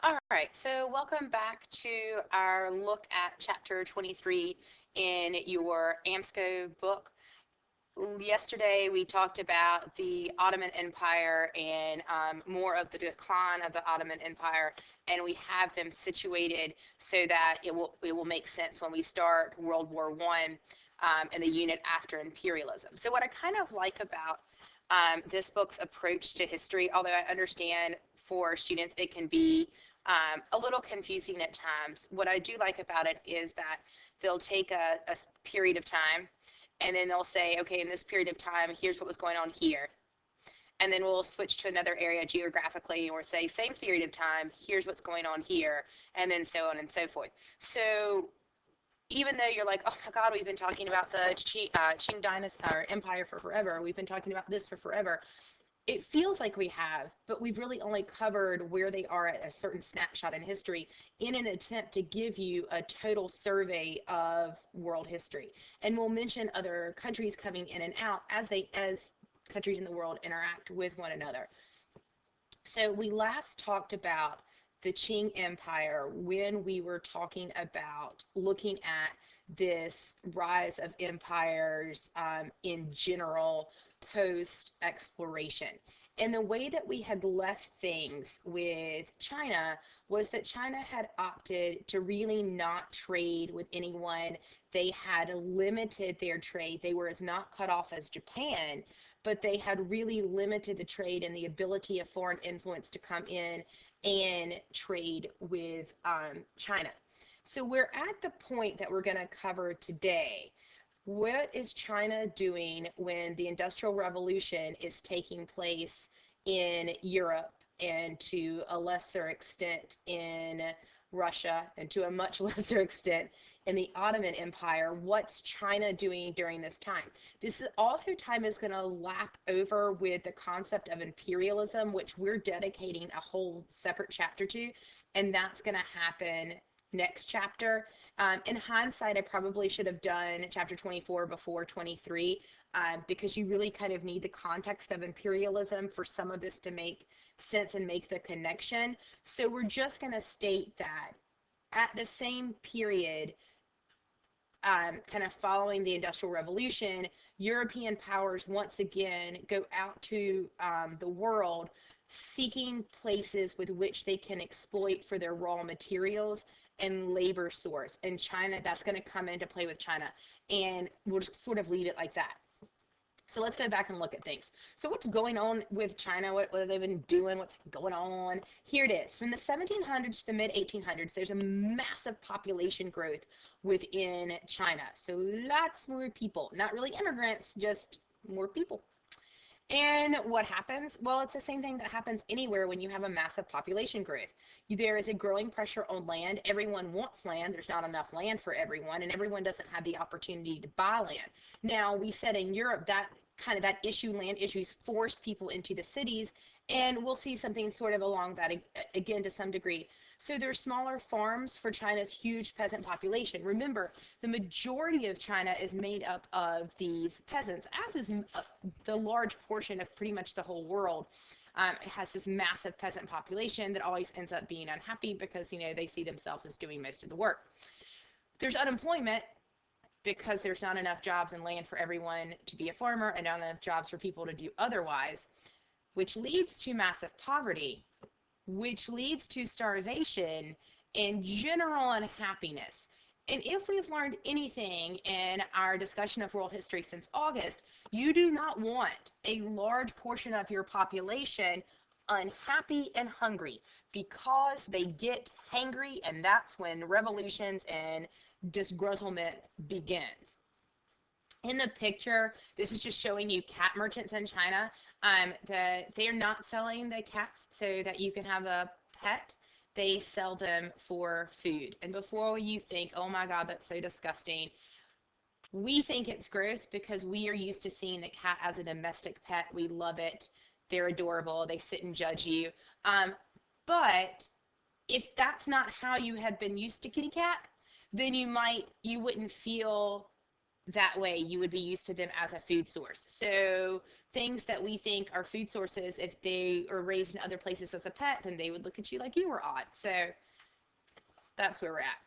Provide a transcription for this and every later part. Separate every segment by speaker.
Speaker 1: All right, so welcome back to our look at chapter 23 in your AMSCO book. Yesterday, we talked about the Ottoman Empire and more of the decline of the Ottoman Empire, and we have them situated so that it will make sense when we start World War I and the unit after imperialism. So what I kind of like about this book's approach to history, although I understand for students it can be a little confusing at times, what I do like about it is that they'll take a period of time and then they'll say, okay, in this period of time, here's what was going on here. And then we'll switch to another area geographically or say, same period of time, here's what's going on here, and then so on and so forth. So even though you're like, oh my God, we've been talking about the Qing dynasty or empire for forever, we've been talking about this for forever, it feels like we have, but we've really only covered where they are at a certain snapshot in history in an attempt to give you a total survey of world history. And we'll mention other countries coming in and out as countries in the world interact with one another. So we last talked about the Qing Empire when we were talking about looking at this rise of empires in general post exploration. And the way that we had left things with China was that China had opted to really not trade with anyone. They had limited their trade. They were as not cut off as Japan, but they had really limited the trade and the ability of foreign influence to come in and trade with China. So we're at the point that we're going to cover today. What is China doing when the Industrial Revolution is taking place in Europe and to a lesser extent in Russia and to a much lesser extent in the Ottoman Empire? What's China doing during this time? This is also time is going to lap over with the concept of imperialism, which we're dedicating a whole separate chapter to, and that's going to happen next chapter. In hindsight, I probably should have done chapter 24 before 23 because you really kind of need the context of imperialism for some of this to make sense and make the connection. So we're just going to state that at the same period, kind of following the Industrial Revolution, European powers once again go out to the world seeking places with which they can exploit for their raw materials and labor source. And China, that's going to come into play with China. And we'll just sort of leave it like that. So let's go back and look at things. So what's going on with China? What have they been doing? What's going on? Here it is. From the 1700s to the mid-1800s, there's a massive population growth within China. So lots more people. Not really immigrants, just more people. And what happens? Well, it's the same thing that happens anywhere when you have a massive population growth. There is a growing pressure on land. Everyone wants land. There's not enough land for everyone, and everyone doesn't have the opportunity to buy land. Now, we said in Europe that kind of that issue, land issues, forced people into the cities, and we'll see something sort of along that again to some degree. So there's smaller farms for China's huge peasant population. Remember, the majority of China is made up of these peasants, as is the large portion of pretty much the whole world. It has this massive peasant population that always ends up being unhappy because, you know, they see themselves as doing most of the work. There's unemployment because there's not enough jobs and land for everyone to be a farmer and not enough jobs for people to do otherwise, which leads to massive poverty, which leads to starvation and general unhappiness. And if we've learned anything in our discussion of world history since August, you do not want a large portion of your population unhappy and hungry because they get hangry, and that's when revolutions and disgruntlement begins. In the picture, this is just showing you cat merchants in China. They're not selling the cats so that you can have a pet. They sell them for food. And before you think, oh my God, that's so disgusting, we think it's gross because we are used to seeing the cat as a domestic pet. We love it. They're adorable. They sit and judge you. But if that's not how you had been used to kitty cat, then you wouldn't feel that way you would be used to them as a food source. So things that we think are food sources, if they are raised in other places as a pet, then they would look at you like you were odd. So that's where we're at.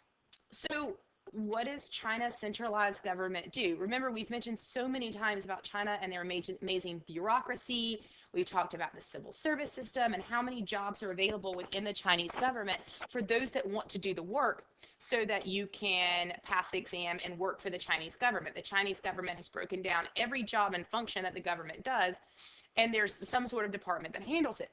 Speaker 1: So what does China's centralized government do? Remember, we've mentioned so many times about China and their amazing bureaucracy. We've talked about the civil service system and how many jobs are available within the Chinese government for those that want to do the work so that you can pass the exam and work for the Chinese government. The Chinese government has broken down every job and function that the government does, and there's some sort of department that handles it.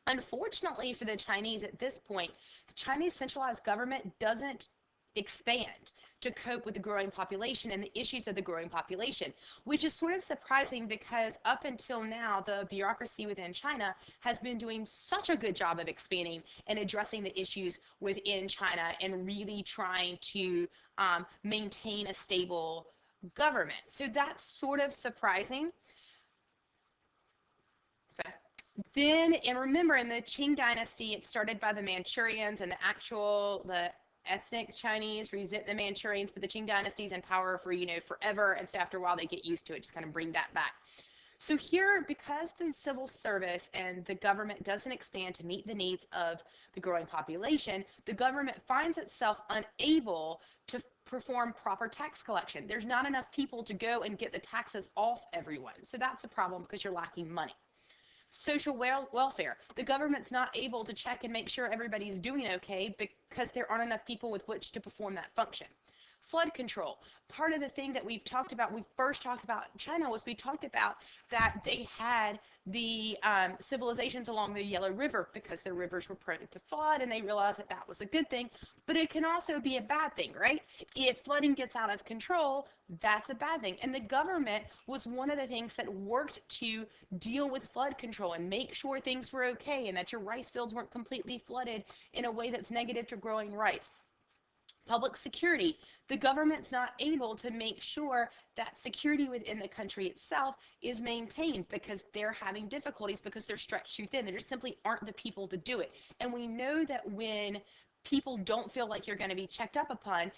Speaker 1: Unfortunately for the Chinese at this point, the Chinese centralized government doesn't expand to cope with the growing population and the issues of the growing population, which is sort of surprising because up until now, the bureaucracy within China has been doing such a good job of expanding and addressing the issues within China and really trying to maintain a stable government. So that's sort of surprising. So then, and remember, in the Qing dynasty, it started by the Manchurians, and the ethnic Chinese resent the Manchurians, but the Qing dynasty's in power for, forever, and so after a while they get used to it, just kind of bring that back. So here, because the civil service and the government doesn't expand to meet the needs of the growing population, the government finds itself unable to perform proper tax collection. There's not enough people to go and get the taxes off everyone. So that's a problem because you're lacking money. Social welfare. The government's not able to check and make sure everybody's doing okay because there aren't enough people with which to perform that function. Flood control. Part of the thing that we've talked about, we first talked about China, was we talked about that they had the civilizations along the Yellow River because their rivers were prone to flood, and they realized that that was a good thing, but it can also be a bad thing, right? If flooding gets out of control, that's a bad thing. And the government was one of the things that worked to deal with flood control and make sure things were okay and that your rice fields weren't completely flooded in a way that's negative to growing rice. Public security. The government's not able to make sure that security within the country itself is maintained because they're having difficulties because they're stretched too thin. There just simply aren't the people to do it. And we know that when people don't feel like you're going to be checked up upon,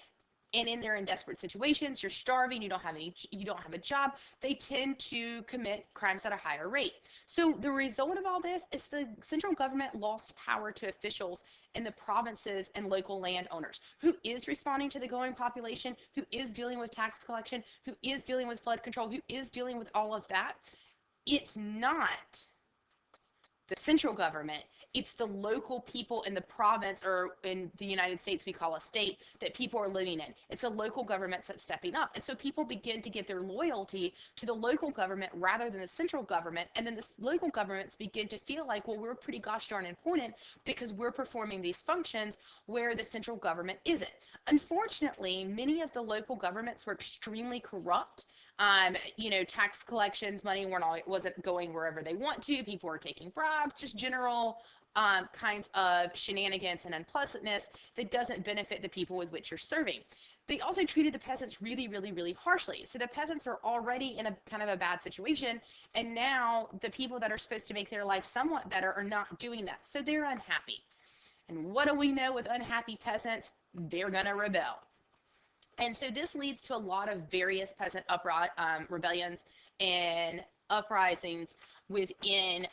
Speaker 1: and they're in desperate situations, you're starving, you don't have a job, they tend to commit crimes at a higher rate. So the result of all this is the central government lost power to officials in the provinces and local landowners. Who is responding to the growing population? Who is dealing with tax collection? Who is dealing with flood control? Who is dealing with all of that? It's not the central government, it's the local people in the province, or in the United States we call a state, that people are living in. It's the local governments that's stepping up. And so people begin to give their loyalty to the local government rather than the central government. And then the local governments begin to feel like, well, we're pretty gosh darn important because we're performing these functions where the central government isn't. Unfortunately, many of the local governments were extremely corrupt. Tax collections, money wasn't going wherever they want to. People were taking bribes, just general kinds of shenanigans and unpleasantness that doesn't benefit the people with which you're serving. They also treated the peasants really, really, really harshly. So the peasants are already in a kind of a bad situation, and now the people that are supposed to make their life somewhat better are not doing that. So they're unhappy. And what do we know with unhappy peasants? They're going to rebel. And so this leads to a lot of various peasant rebellions and uprisings within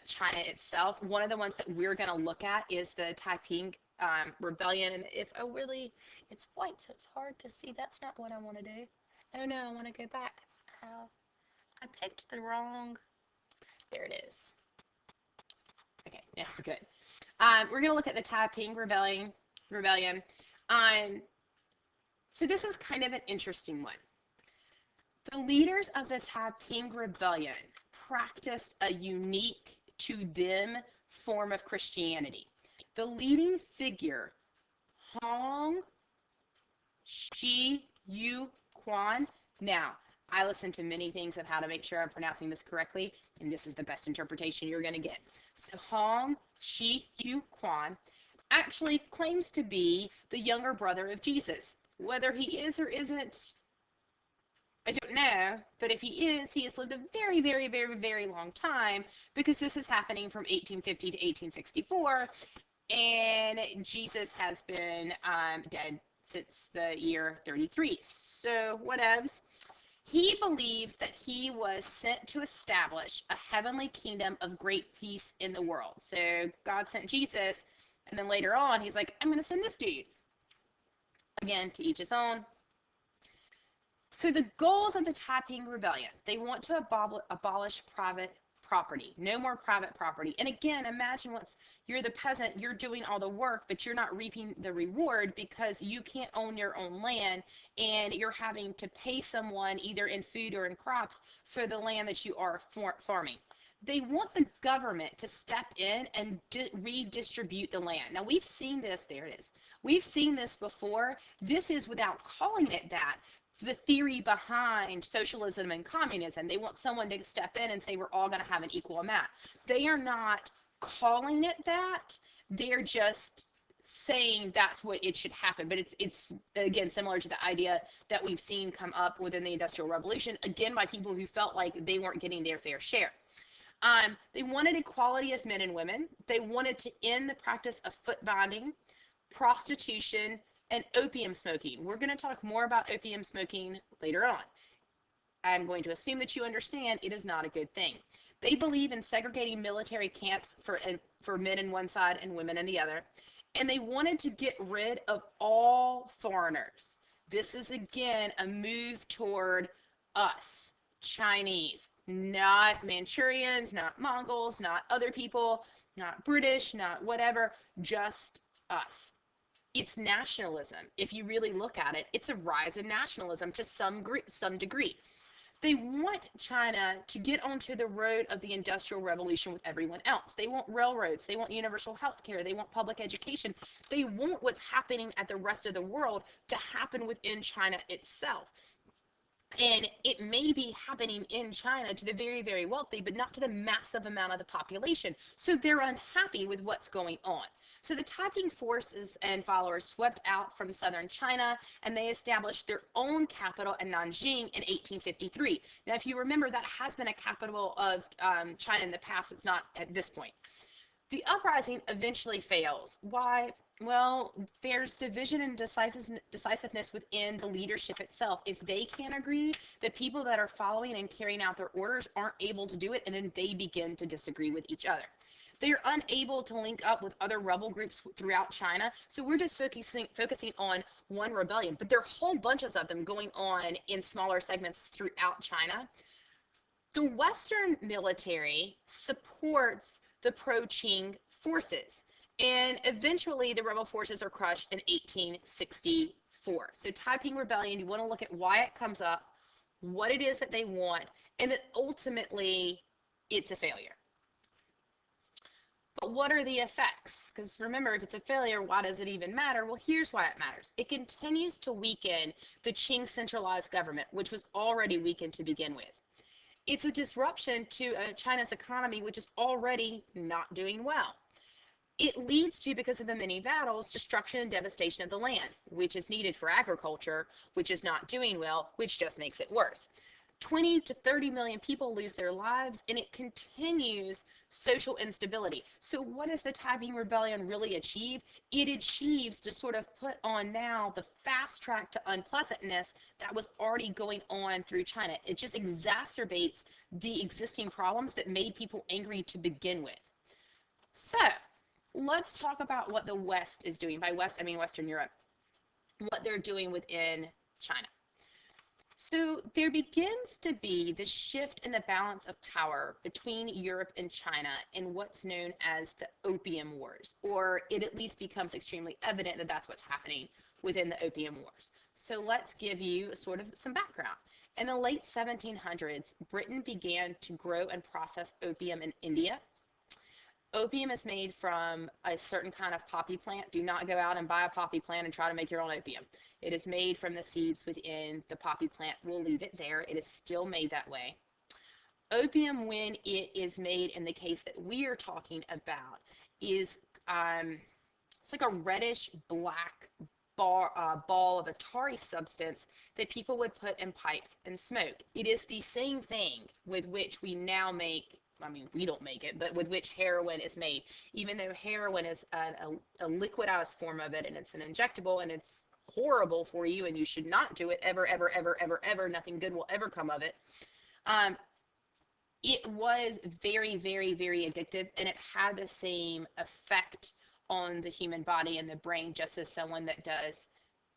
Speaker 1: China itself. One of the ones that we're going to look at is the Taiping Rebellion. And it's white, so it's hard to see. That's not what I want to do. Oh no, I want to go back. I picked the wrong. There it is. Okay, now we're good. We're going to look at the Taiping Rebellion. So this is kind of an interesting one. The leaders of the Taiping Rebellion practiced a unique to them form of Christianity. The leading figure, Hong Shi Yu Quan. Now, I listen to many things of how to make sure I'm pronouncing this correctly, and this is the best interpretation you're going to get. So Hong Shi Yu Quan actually claims to be the younger brother of Jesus. Whether he is or isn't, I don't know, but if he is, he has lived a very, very, very, very long time, because this is happening from 1850 to 1864, and Jesus has been dead since the year 33. So whatevs. He believes that he was sent to establish a heavenly kingdom of great peace in the world. So God sent Jesus, and then later on, he's like, I'm going to send this dude. Again, to each his own. So the goals of the Taiping Rebellion, they want to abolish private property, no more private property. And again, imagine you're the peasant, you're doing all the work, but you're not reaping the reward because you can't own your own land, and you're having to pay someone either in food or in crops for the land that you are farming. They want the government to step in and redistribute the land. Now, we've seen this. There it is. We've seen this before. This is without calling it that. The theory behind socialism and communism. They want someone to step in and say we're all going to have an equal amount. They are not calling it that. They're just saying that's what it should happen. But it's again similar to the idea that we've seen come up within the Industrial Revolution, again by people who felt like they weren't getting their fair share. They wanted equality of men and women. They wanted to end the practice of foot binding, prostitution, and opium smoking. We're going to talk more about opium smoking later on. I'm going to assume that you understand it is not a good thing. They believe in segregating military camps for men on one side and women on the other. And they wanted to get rid of all foreigners. This is, again, a move toward us, Chinese, not Manchurians, not Mongols, not other people, not British, not whatever, just us. It's nationalism. If you really look at it, it's a rise in nationalism to some degree. They want China to get onto the road of the Industrial Revolution with everyone else. They want railroads. They want universal health care. They want public education. They want what's happening at the rest of the world to happen within China itself. And it may be happening in China to the very, very wealthy, but not to the massive amount of the population. So they're unhappy with what's going on. So the Taiping forces and followers swept out from southern China, and they established their own capital in Nanjing in 1853. Now, if you remember, that has been a capital of China in the past. It's not at this point. The uprising eventually fails. Why? Well, there's division and decisiveness within the leadership itself. If they can't agree, the people that are following and carrying out their orders aren't able to do it, and then they begin to disagree with each other. They're unable to link up with other rebel groups throughout China, so we're just focusing on one rebellion. But there are whole bunches of them going on in smaller segments throughout China. The Western military supports the pro-Qing forces, and eventually the rebel forces are crushed in 1864. So Taiping Rebellion, you want to look at why it comes up, what it is that they want, and that ultimately it's a failure. But what are the effects? Because remember, if it's a failure, why does it even matter? Well, here's why it matters. It continues to weaken the Qing centralized government, which was already weakened to begin with. It's a disruption to China's economy, which is already not doing well. It leads to, because of the many battles, destruction and devastation of the land, which is needed for agriculture, which is not doing well, which just makes it worse. 20 to 30 million people lose their lives, and it continues social instability. So what does the Taiping Rebellion really achieve? It achieves to sort of put on now the fast track to unpleasantness that was already going on through China. It just exacerbates the existing problems that made people angry to begin with. So let's talk about what the West is doing. By West, I mean Western Europe. What they're doing within China. So there begins to be the shift in the balance of power between Europe and China in what's known as the Opium Wars, or it at least becomes extremely evident that that's what's happening within the Opium Wars. So let's give you sort of some background. In the late 1700s, Britain began to grow and process opium in India. Opium is made from a certain kind of poppy plant. Do not go out and buy a poppy plant and try to make your own opium. It is made from the seeds within the poppy plant. We'll leave it there. It is still made that way. Opium, when it is made in the case that we are talking about, is it's like a reddish black ball of a tarry substance that people would put in pipes and smoke. It is the same thing with which we now make, I mean, we don't make it, but with which heroin is made, even though heroin is a liquidized form of it, and it's an injectable, and it's horrible for you and you should not do it ever, ever, ever, ever, ever. Nothing good will ever come of it. It was very, very, very addictive, and it had the same effect on the human body and the brain just as someone that does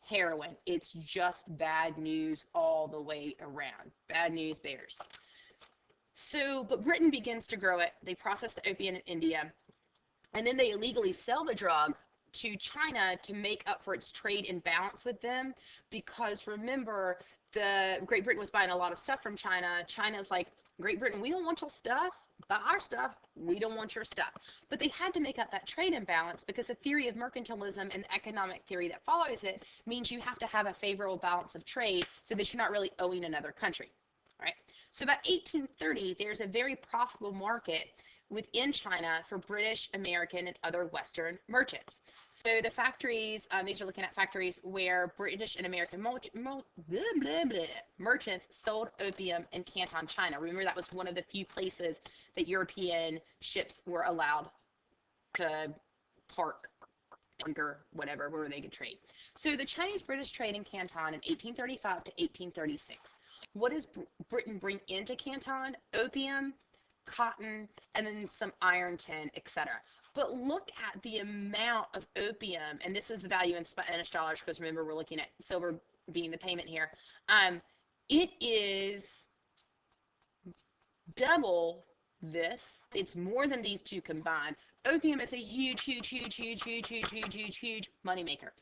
Speaker 1: heroin. It's just bad news all the way around. Bad news bears. So, but Britain begins to grow it. They process the opium in India, and then they illegally sell the drug to China to make up for its trade imbalance with them. Because remember, the Great Britain was buying a lot of stuff from China. China's like, Great Britain, we don't want your stuff. Buy our stuff. We don't want your stuff. But they had to make up that trade imbalance because the theory of mercantilism and the economic theory that follows it means you have to have a favorable balance of trade so that you're not really owing another country. Right? So about 1830, there's a very profitable market within China for British, American, and other Western merchants. So the factories, these are looking at factories where British and American merchants sold opium in Canton, China. Remember, that was one of the few places that European ships were allowed to park, anchor, whatever, where they could trade. So the Chinese-British trade in Canton in 1835 to 1836. What does Britain bring into Canton? Opium, cotton, and then some iron, tin, etc. But look at the amount of opium, and this is the value in Spanish dollars because remember we're looking at silver being the payment here. It is double this. It's more than these two combined. Opium is a huge, huge, huge, huge, huge, huge, huge, huge, huge money maker.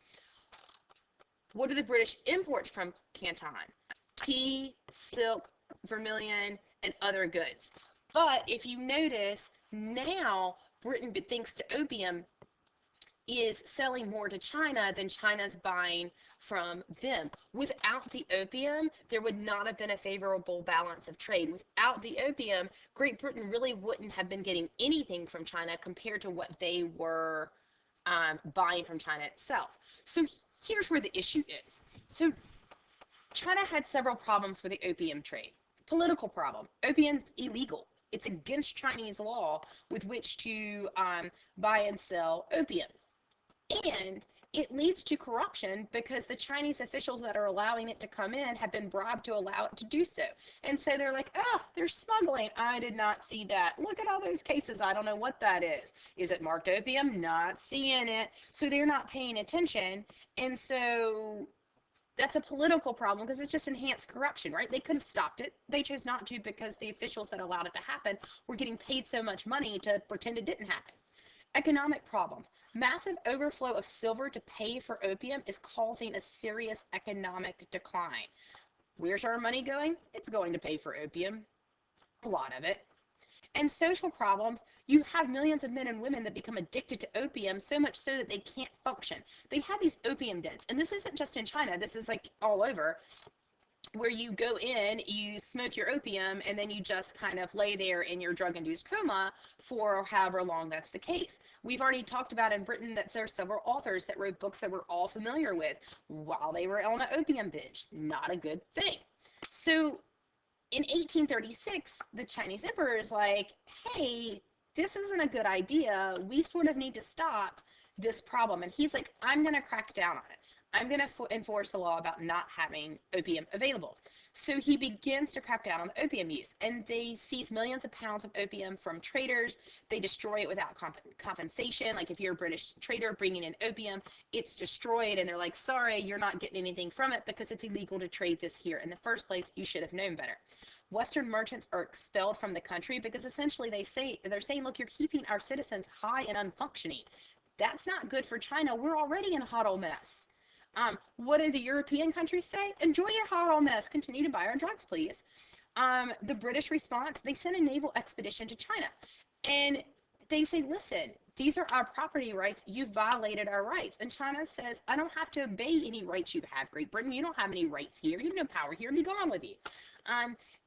Speaker 1: What do the British import from Canton? Tea, silk, vermilion, and other goods. But if you notice, now Britain, thanks to opium, is selling more to China than China's buying from them. Without the opium, there would not have been a favorable balance of trade. Without the opium, Great Britain really wouldn't have been getting anything from China compared to what they were buying from China itself. So here's where the issue is. So China had several problems with the opium trade. Political problem. Opium's illegal. It's against Chinese law with which to buy and sell opium. And it leads to corruption because the Chinese officials that are allowing it to come in have been bribed to allow it to do so. And so they're like, oh, they're smuggling. I did not see that. Look at all those cases. I don't know what that is. Is it marked opium? Not seeing it. So they're not paying attention. And so that's a political problem because it's just enhanced corruption, right? They could have stopped it. They chose not to because the officials that allowed it to happen were getting paid so much money to pretend it didn't happen. Economic problem. Massive overflow of silver to pay for opium is causing a serious economic decline. Where's our money going? It's going to pay for opium. A lot of it. And social problems, you have millions of men and women that become addicted to opium so much so that they can't function. They have these opium dens, and this isn't just in China, this is like all over, where you go in, you smoke your opium, and then you just kind of lay there in your drug-induced coma for however long that's the case. We've already talked about in Britain that there are several authors that wrote books that we're all familiar with while they were on an opium binge. Not a good thing. So in 1836, the Chinese emperor is like, hey, this isn't a good idea. We sort of need to stop this problem. And he's like, I'm going to crack down on it. I'm going to enforce the law about not having opium available. So he begins to crack down on the opium use. And they seize millions of pounds of opium from traders. They destroy it without compensation. Like if you're a British trader bringing in opium, it's destroyed. And they're like, sorry, you're not getting anything from it because it's illegal to trade this here in the first place. You should have known better. Western merchants are expelled from the country because essentially they're saying, look, you're keeping our citizens high and unfunctioning. That's not good for China. We're already in a hot old mess. What do the European countries say? Enjoy your hot old mess. Continue to buy our drugs, please. The British response, they send a naval expedition to China. And they say, listen, these are our property rights. You've violated our rights. And China says, I don't have to obey any rights you have, Great Britain. You don't have any rights here. You have no power here. Be gone with you.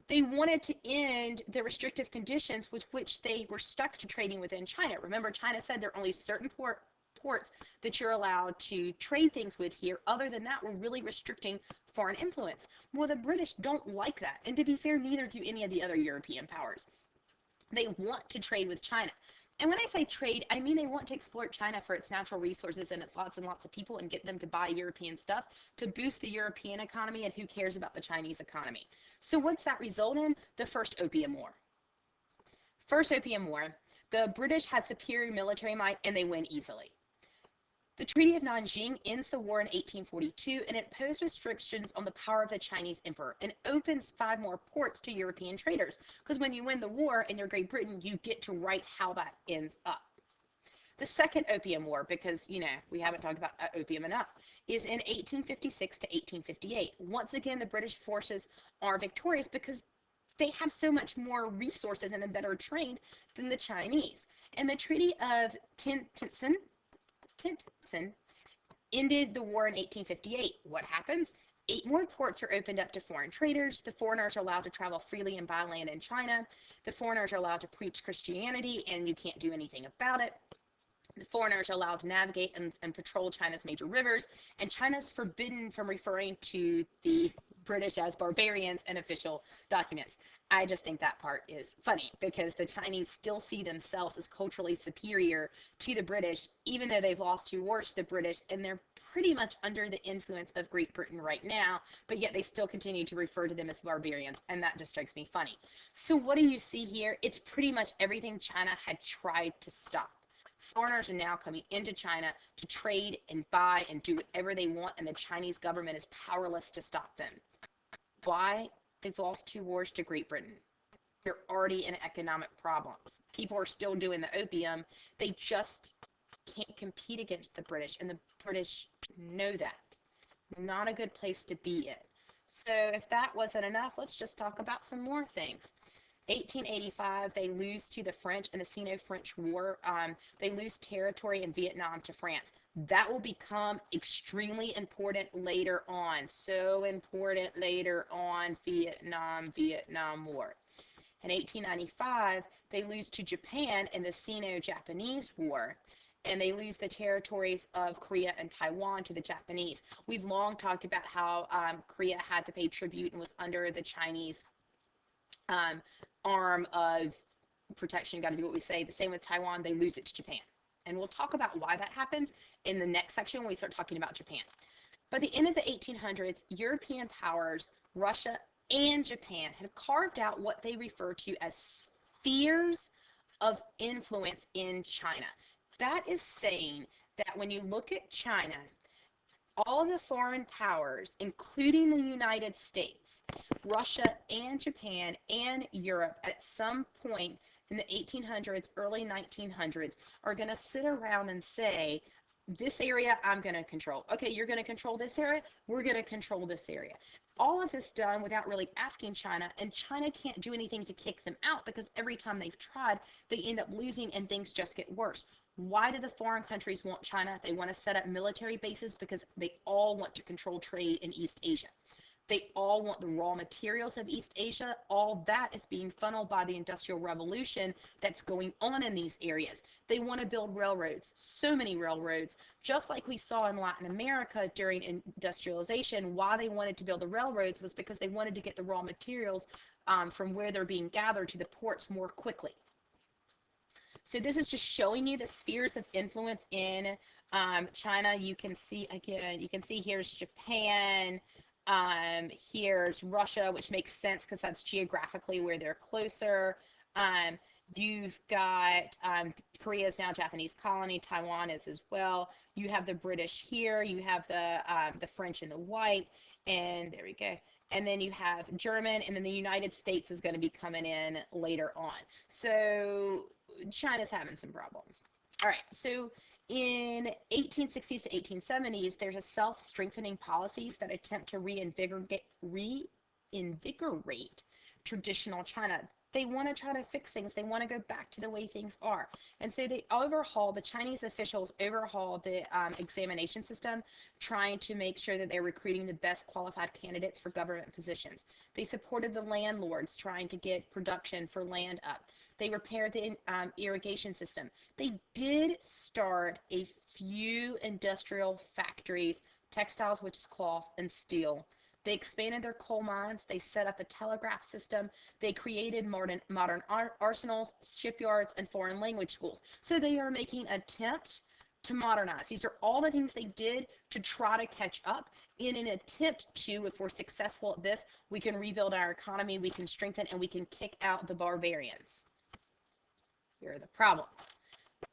Speaker 1: They wanted to end the restrictive conditions with which they were stuck to trading within China. Remember, China said there are only certain ports that you're allowed to trade things with here. Other than that, we're really restricting foreign influence. Well, the British don't like that. And to be fair, neither do any of the other European powers. They want to trade with China. And when I say trade, I mean they want to exploit China for its natural resources and its lots and lots of people and get them to buy European stuff to boost the European economy, and who cares about the Chinese economy? So what's that result in? The First Opium War. First Opium War, the British had superior military might and they win easily. The Treaty of Nanjing ends the war in 1842, and it imposed restrictions on the power of the Chinese emperor and opens 5 more ports to European traders. Because when you win the war and you're Great Britain, you get to write how that ends up. The Second Opium War, because, we haven't talked about opium enough, is in 1856 to 1858. Once again, the British forces are victorious because they have so much more resources and are better trained than the Chinese. And the Treaty of Tientsin ended the war in 1858. What happens? 8 more ports are opened up to foreign traders. The foreigners are allowed to travel freely and buy land in China. The foreigners are allowed to preach Christianity, and you can't do anything about it. The foreigners are allowed to navigate and patrol China's major rivers, and China's forbidden from referring to the British as barbarians in official documents. I just think that part is funny because the Chinese still see themselves as culturally superior to the British, even though they've lost 2 wars to the British, and they're pretty much under the influence of Great Britain right now, but yet they still continue to refer to them as barbarians, and that just strikes me funny. So what do you see here? It's pretty much everything China had tried to stop. Foreigners are now coming into China to trade and buy and do whatever they want, and the Chinese government is powerless to stop them. Why? They've lost 2 wars to Great Britain. They're already in economic problems. People are still doing the opium. They just can't compete against the British, and the British know that. Not a good place to be in. So if that wasn't enough, let's just talk about some more things. 1885, they lose to the French in the Sino-French War. They lose territory in Vietnam to France. That will become extremely important later on. So important later on, Vietnam War. In 1895, they lose to Japan in the Sino-Japanese War, and they lose the territories of Korea and Taiwan to the Japanese. We've long talked about how Korea had to pay tribute and was under the Chinese arm of protection. You got to do what we say. The same with Taiwan, they lose it to Japan. And we'll talk about why that happens in the next section when we start talking about Japan. By the end of the 1800s, European powers, Russia and Japan, had carved out what they refer to as spheres of influence in China. That is saying that when you look at China, all the foreign powers, including the United States, Russia and Japan and Europe, at some point in the 1800s, early 1900s, are going to sit around and say, this area I'm going to control. Okay, you're going to control this area, we're going to control this area. All of this done without really asking China, and China can't do anything to kick them out because every time they've tried, they end up losing and things just get worse. Why do the foreign countries want China? They want to set up military bases because they all want to control trade in East Asia. They all want the raw materials of East Asia. All that is being funneled by the Industrial Revolution that's going on in these areas. They want to build railroads, so many railroads, just like we saw in Latin America during industrialization. Why they wanted to build the railroads was because they wanted to get the raw materials from where they're being gathered to the ports more quickly. So this is just showing you the spheres of influence in China. You can see, again, here's Japan, here's Russia, which makes sense because that's geographically where they're closer. You've got Korea is now a Japanese colony, Taiwan is as well. You have the British here, you have the French in the white, and there we go. And then you have German, and then the United States is going to be coming in later on. So China's having some problems. All right, so in 1860s to 1870s, there's a self-strengthening policies that attempt to reinvigorate traditional China. They want to try to fix things. They want to go back to the way things are. And so the Chinese officials overhaul the examination system, trying to make sure that they're recruiting the best qualified candidates for government positions. They supported the landlords, trying to get production for land up. They repaired the irrigation system. They did start a few industrial factories, textiles, which is cloth, and steel. They expanded their coal mines. They set up a telegraph system. They created modern arsenals, shipyards, and foreign language schools. So they are making an attempt to modernize. These are all the things they did to try to catch up in an attempt to, if we're successful at this, we can rebuild our economy, we can strengthen, and we can kick out the barbarians. Here are the problems.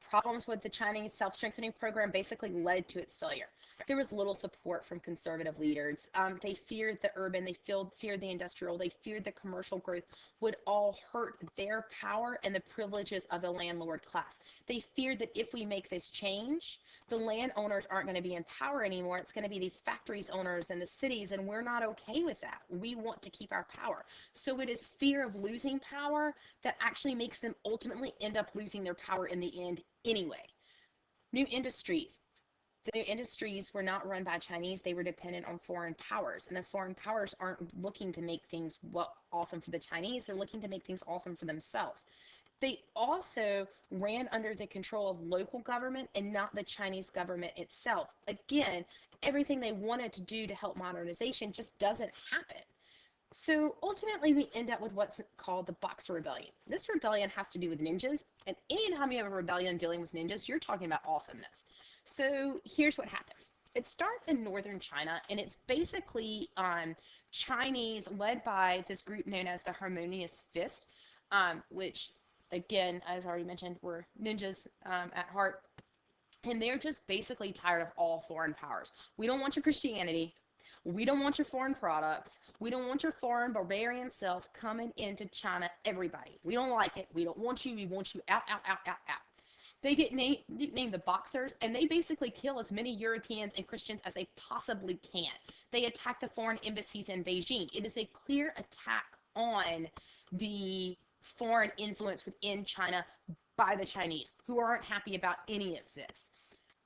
Speaker 1: Problems with the Chinese self-strengthening program basically led to its failure. There was little support from conservative leaders. They feared the urban, they feared the industrial, they feared the commercial growth would all hurt their power and the privileges of the landlord class. They feared that if we make this change, the landowners aren't going to be in power anymore. It's going to be these factories owners and the cities, and we're not okay with that. We want to keep our power. So it is fear of losing power that actually makes them ultimately end up losing their power in the end anyway. New industries. The new industries were not run by Chinese. They were dependent on foreign powers. And the foreign powers aren't looking to make things awesome for the Chinese. They're looking to make things awesome for themselves. They also ran under the control of local government and not the Chinese government itself. Again, everything they wanted to do to help modernization just doesn't happen. So ultimately, we end up with what's called the Boxer Rebellion. This rebellion has to do with ninjas, and anytime you have a rebellion dealing with ninjas, you're talking about awesomeness. So here's what happens. It starts in northern China, and it's basically Chinese led by this group known as the Harmonious Fist, which, again, as I already mentioned, were ninjas at heart. And they're just basically tired of all foreign powers. We don't want your Christianity. We don't want your foreign products. We don't want your foreign barbarian selves coming into China, everybody. We don't like it. We don't want you. We want you out, out, out, out, out. They get named the Boxers, and they basically kill as many Europeans and Christians as they possibly can. They attack the foreign embassies in Beijing. It is a clear attack on the foreign influence within China by the Chinese, who aren't happy about any of this.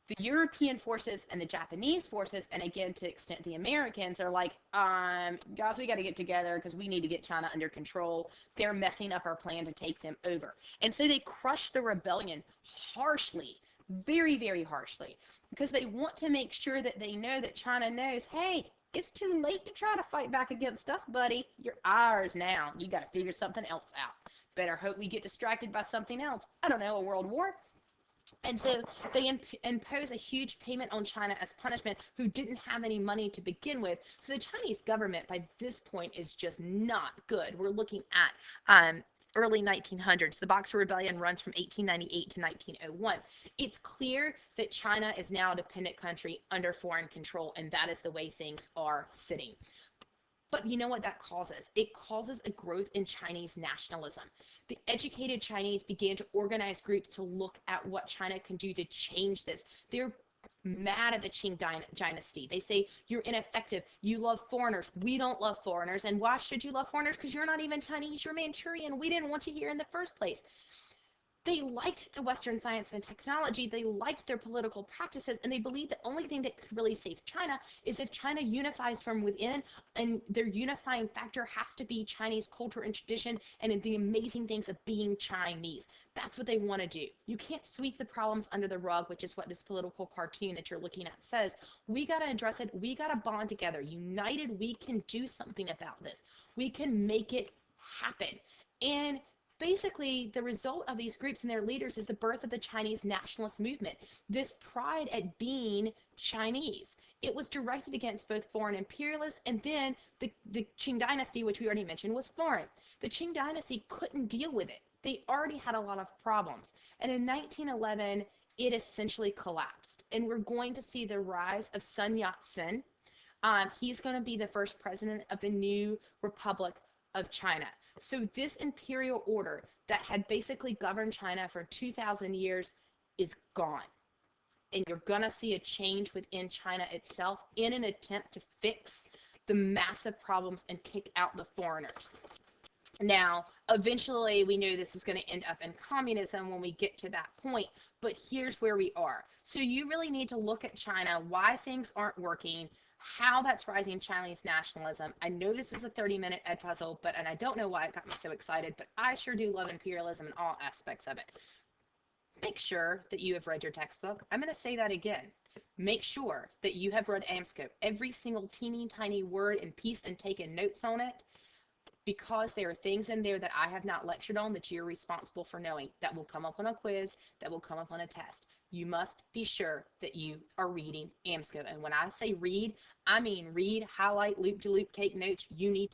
Speaker 1: The European forces and the Japanese forces, and again, to extent the Americans, are like, guys, we got to get together because we need to get China under control. They're messing up our plan to take them over. And so they crush the rebellion harshly, very, very harshly, because they want to make sure that they know that China knows, hey, it's too late to try to fight back against us, buddy. You're ours now. You got to figure something else out. Better hope we get distracted by something else. I don't know, a world war. And so they impose a huge payment on China as punishment, who didn't have any money to begin with. So the Chinese government by this point is just not good. We're looking at early 1900s. The Boxer Rebellion runs from 1898 to 1901. It's clear that China is now a dependent country under foreign control, and that is the way things are sitting. But you know what that causes? It causes a growth in Chinese nationalism. The educated Chinese began to organize groups to look at what China can do to change this. They're mad at the Qing dynasty. They say, you're ineffective. You love foreigners. We don't love foreigners. And why should you love foreigners? Because you're not even Chinese. You're Manchurian. We didn't want you here in the first place. They liked the Western science and technology, they liked their political practices, and they believed the only thing that could really save China is if China unifies from within, and their unifying factor has to be Chinese culture and tradition and the amazing things of being Chinese. That's what they want to do. You can't sweep the problems under the rug, which is what this political cartoon that you're looking at says. We got to address it. We got to bond together. United, we can do something about this. We can make it happen. And basically, the result of these groups and their leaders is the birth of the Chinese nationalist movement, this pride at being Chinese. It was directed against both foreign imperialists, and then the Qing dynasty, which we already mentioned, was foreign. The Qing dynasty couldn't deal with it. They already had a lot of problems. And in 1911, it essentially collapsed. And we're going to see the rise of Sun Yat-sen. He's going to be the first president of the new Republic of China. So this imperial order that had basically governed China for 2,000 years is gone. And you're going to see a change within China itself in an attempt to fix the massive problems and kick out the foreigners. Now, eventually, we know this is going to end up in communism when we get to that point, but here's where we are. So you really need to look at China, why things aren't working, how that's rising Chinese nationalism. I know this is a 30-minute Edpuzzle, and I don't know why it got me so excited, but I sure do love imperialism in all aspects of it. Make sure that you have read your textbook. I'm going to say that again. Make sure that you have read AMSCO, every single teeny tiny word and piece, and taken notes on it, because there are things in there that I have not lectured on that you're responsible for knowing, that will come up on a quiz, that will come up on a test. You must be sure that you are reading AMSCO. And when I say read, I mean read, highlight, loop-de-loop, take notes. You need